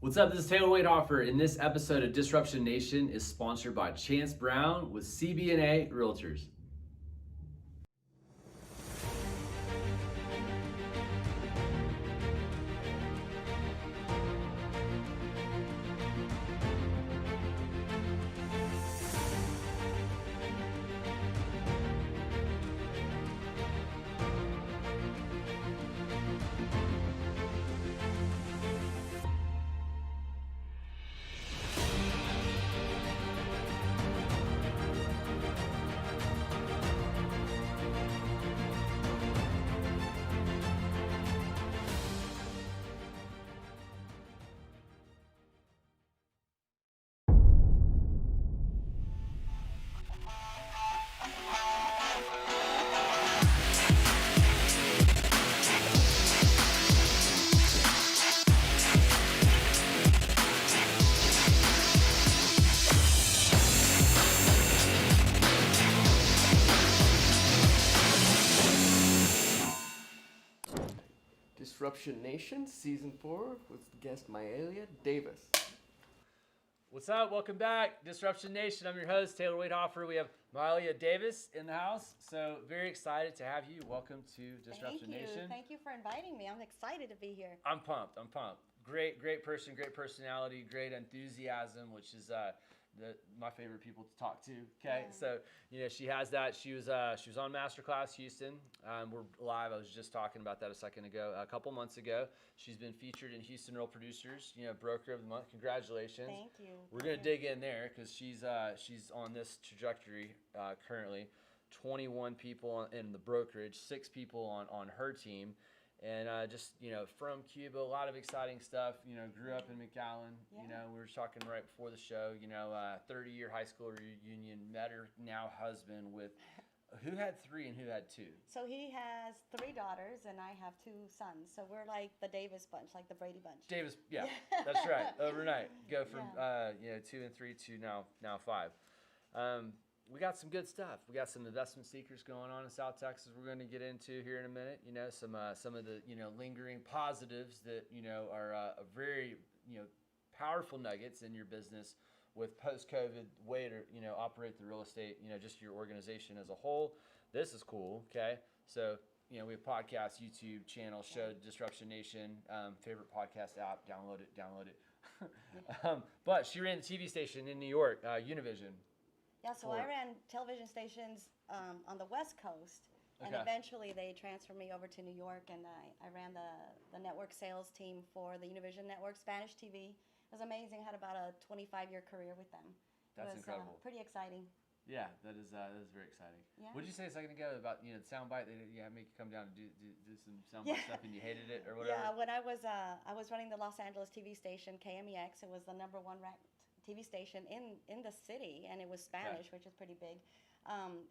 What's up? This is Taylor Waithofer, and this episode of Disruption Nation is sponsored by Chance Brown with CB&A Realtors. Disruption Nation, Season 4, with guest Maelia Davis. What's up? Welcome back, Disruption Nation. I'm your host, Taylor Waithofer. We have Maelia Davis in the house, so very excited to have you. Welcome to Disruption Nation. Thank you for inviting me. I'm excited to be here. I'm pumped. Great person, great personality, great enthusiasm, which is my favorite people to talk to. Okay, Yeah. So she has that. She was on Masterclass Houston. We're live. I was just talking about that a couple months ago. She's been featured in Houston Real Producers. Broker of the Month. Congratulations. Thank you. We're gonna dig in there because she's on this trajectory currently. 21 people in the brokerage, 6 people on her team. And from Cuba, a lot of exciting stuff. Grew up in McAllen. Yeah. We were talking right before the show. 30-year high school reunion. Met her now husband with, who had 3 and who had 2. So he has 3 daughters, and I have 2 sons. So we're like the Davis bunch, like the Brady bunch. Davis, yeah, that's right. Overnight, go from 2 and 3 to now 5. We got some good stuff. We got some investment seekers going on in South Texas. We're going to get into here in a minute. Some of the lingering positives that are very powerful nuggets in your business with post-COVID way to operate the real estate. Just your organization as a whole. This is cool. Okay, so we have podcasts, YouTube channel, show Disruption Nation, favorite podcast app. Download it. But she ran the TV station in New York, Univision. Yeah, so I ran television stations on the West Coast, and eventually they transferred me over to New York, and I ran the network sales team for the Univision Network, Spanish TV. It was amazing. I had about a 25-year career with them. That's incredible. Pretty exciting. Yeah, that is very exciting. Yeah. What did you say a second ago about the soundbite? They make you come down and do some soundbite stuff, and you hated it or whatever? Yeah, when I was running the Los Angeles TV station KMEX, it was the #1 ranked TV station in the city, and it was Spanish, which is pretty big.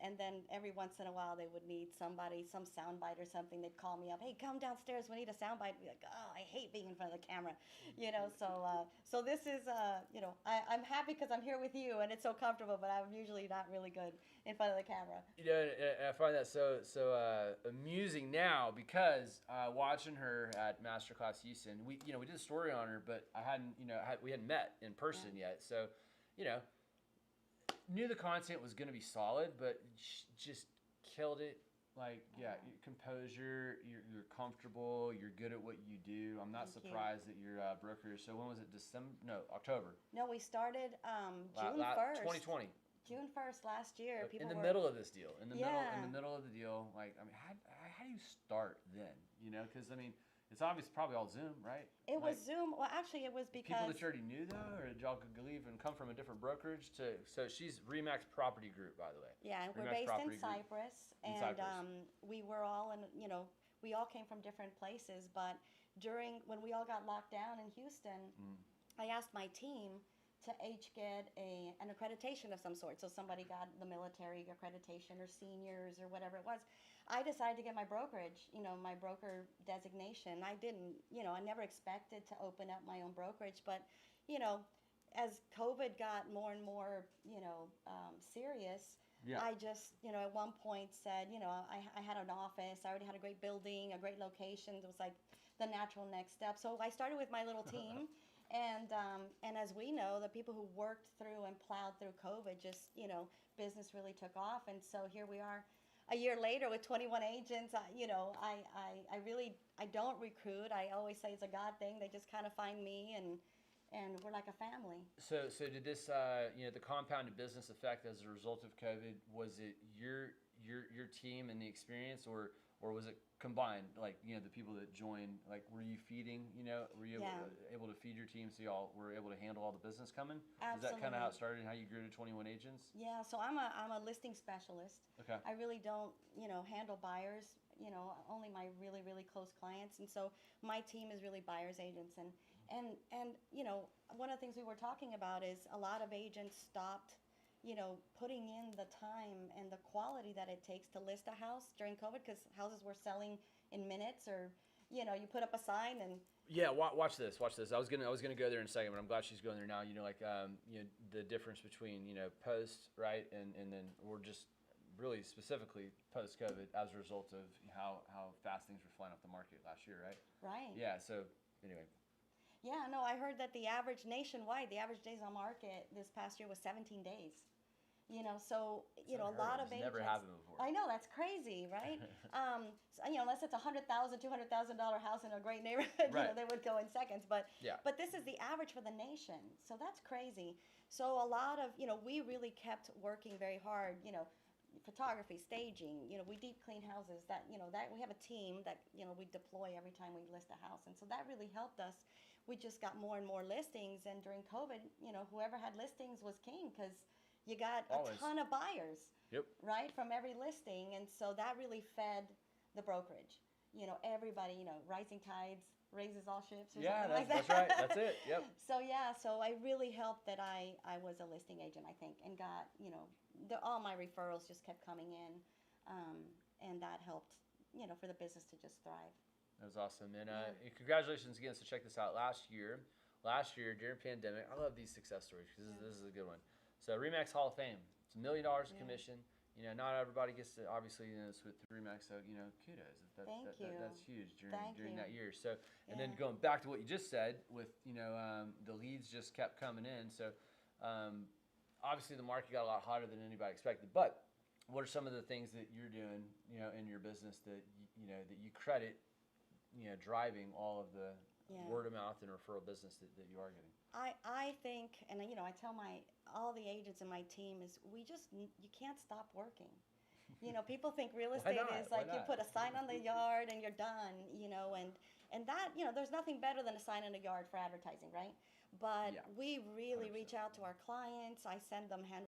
And then every once in a while, they would need somebody, some soundbite or something. They'd call me up, hey, come downstairs, we need a soundbite. I'd be like, oh, I hate being in front of the camera, So this is, I'm happy because I'm here with you, and it's so comfortable, but I'm usually not really good in front of the camera. I find that so amusing now because watching her at Masterclass Houston, we did a story on her, but we hadn't met in person yet, so knew the content was going to be solid, but just killed it. Your composure, you're comfortable, you're good at what you do. I'm not surprised that you're a broker. So when was it? October. No, we started June 1st. 2020. June 1st last year. In the middle of this deal. In the middle of the deal. How do you start then? Because it's obvious, probably all Zoom, right? It was Zoom. Well, actually, it was because people that you already knew though, or did y'all leave and come from a different brokerage to? So she's Remax Property Group, by the way. Yeah, and we're based in Cypress, and we were all we all came from different places. But when we all got locked down in Houston, I asked my team to get an accreditation of some sort. So somebody got the military accreditation or seniors or whatever it was. I decided to get my brokerage, my broker designation. I didn't, I never expected to open up my own brokerage, but, as COVID got more and more, serious, I just, at one point said, I had an office, I already had a great building, a great location. It was like the natural next step. So I started with my little team. And And as we know, the people who worked through and plowed through COVID, just business really took off. And so here we are, a year later with 21 agents. I really don't recruit. I always say it's a God thing. They just kind of find me, and we're like a family. So did this, the compounded business effect as a result of COVID? Was it your team and the experience, or was it combined? Like, the people that joined, like, were you feeding? Were you able to feed your team so y'all were able to handle all the business coming? Absolutely. Is that kind of how it started and how you grew to 21 agents? Yeah. So I'm a listing specialist. Okay. I really don't handle buyers. Only my really really close clients, and so my team is really buyers agents and one of the things we were talking about is a lot of agents stopped putting in the time and the quality that it takes to list a house during COVID, because houses were selling in minutes, or you put up a sign and Yeah, watch this. I was gonna go there in a second, but I'm glad she's going there now. The difference between post, right, and then we're just really specifically post COVID as a result of how fast things were flying off the market last year, right? right. Yeah. So anyway. Yeah, no, I heard that the average nationwide, the average days on market this past year was 17 days. So a lot of agents. Never happened before. I know, that's crazy, right? Unless it's a $100,000, $200,000 house in a great neighborhood, Right. they would go in seconds. But Yeah. but this is the average for the nation, so that's crazy. So a lot of we really kept working very hard. Photography, staging. We deep clean houses. That we have a team that we deploy every time we list a house, and so that really helped us. We just got more and more listings, and during COVID, whoever had listings was king, because you got Always. a ton of buyers, Yep. right, from every listing, and so that really fed the brokerage. Everybody, rising tides raises all ships, or Yeah, something like that's that. right. That's it. Yep. So I really helped that I was a listing agent, I think, and got all my referrals just kept coming in, and that helped for the business to just thrive. That was awesome, and congratulations again. So check this out. Last year during pandemic, I love these success stories because this is a good one. So Remax Hall of Fame. It's $1 million commission. Not everybody gets to obviously with Remax. So kudos. Thank you. That's huge Thank during you. that year. So and then Yeah. going back to what you just said with the leads just kept coming in. So obviously the market got a lot hotter than anybody expected. But what are some of the things that you're doing in your business that that you credit driving all of the word of mouth and referral business that you are getting? I think, and I tell all the agents in my team is you can't stop working. People think real estate is like you put a sign on the yard and you're done. And that there's nothing better than a sign in the yard for advertising, right? But we really 100%. reach out to our clients. I send them hand